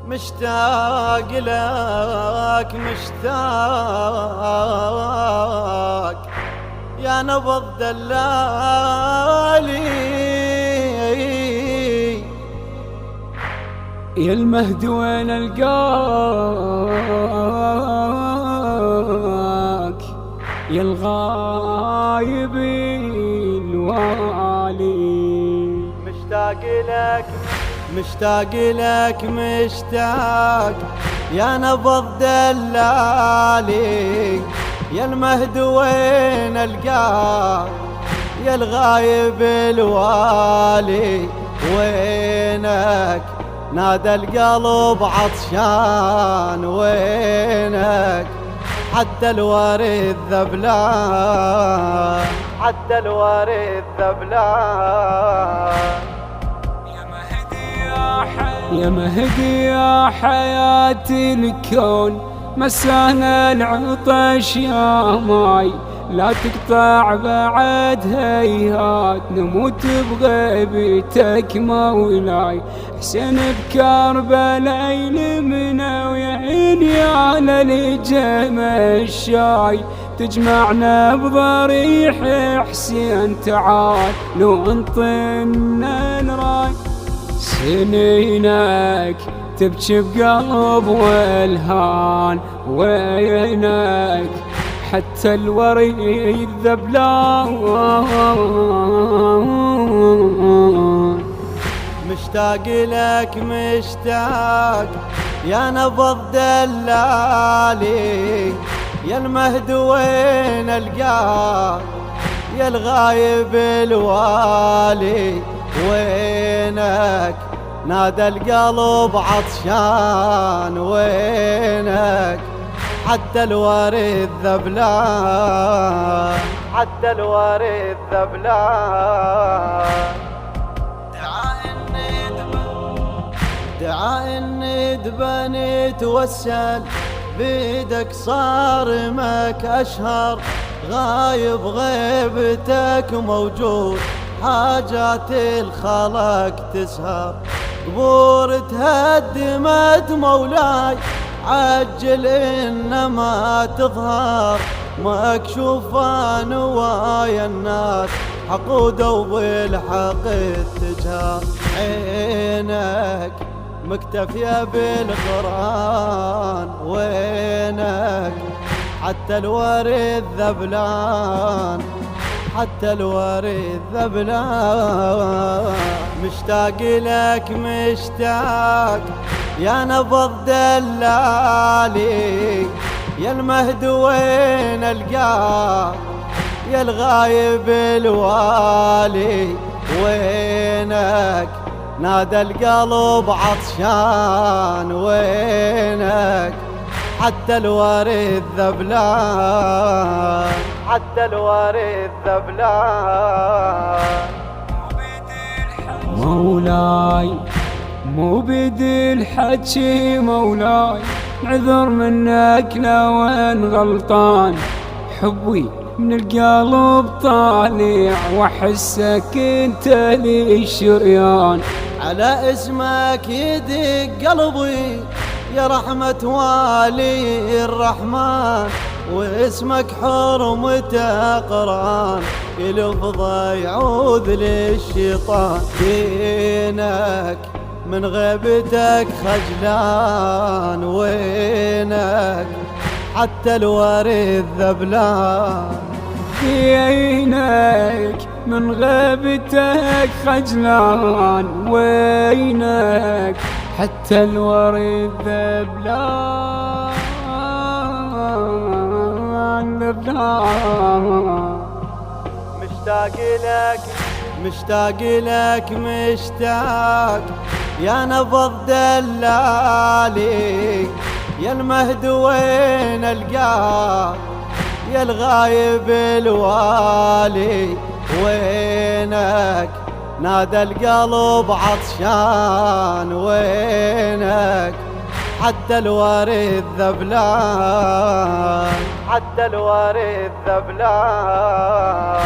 مشتاق لك مشتاق يا نبض دلالي يا المهد وين القاك يا الغايب الوالي مشتاق لك مشتاق لك مشتاق يا نبض دلالي يا المهد وين القاك يا الغايب الوالي وينك نادى القلب عطشان وينك حتى الورد ذبلان حتى الورد ذبلان يا مهدي يا حياة الكون مسانا العطش يا ماي لا تقطع بعد هيهات نموت بغيبتك مولاي حسين بكربلاء يلمنا ويعيني على لجم الشاي تجمعنا بضريح حسين تعال لو انطنا الراي سنينك تبكي بقلب والهان وينك حتى الوريد ذبلان مشتاق لك مشتاق يا نبض دلالي يا المهد وين القاك يا الغايب الوالي وينك نادى القلب عطشان وينك حتى الورد ذبلان حتى الورد ذبلان دعا الندب نتوسل بيدك صارمك أشهر غايب غيبتك موجود حاجات الخلق تسهر قبور تهدمت مولاي عجل إنما تظهر مكشوفة نوايا الناس حقودوا بالحق التجار عينك مكتفية بالقرآن وينك حتى الورد ذبلان حتى الورد ذبلان مشتاق لك مشتاق يا نبض دلالي يا المهد وين القاك يا الغايب الوالي وينك نادى القلب عطشان وينك حتى الورد ذبلان حتى الورد ذبلان مولاي مو بدي الحكي مولاي نعذر منك لو ان غلطان حبي من القلب طالع واحسك انت لي الشريان على اسمك يدق قلبي يا رحمة والي الرحمن واسمك حرمته قران يلفظ يعوذ للشيطان دينك من غيبتك خجلان وينك حتى الورد ذبلان وينك من غيبتك خجلان وينك حتى الورد ذبلان مشتاق لك مشتاق لك مشتاق يا نبض دلالي يا المهد وين القاك يا الغايب الوالي وينك نادى القلب عطشان وينك حتى الورد ذبلان حتى الورد ذبلان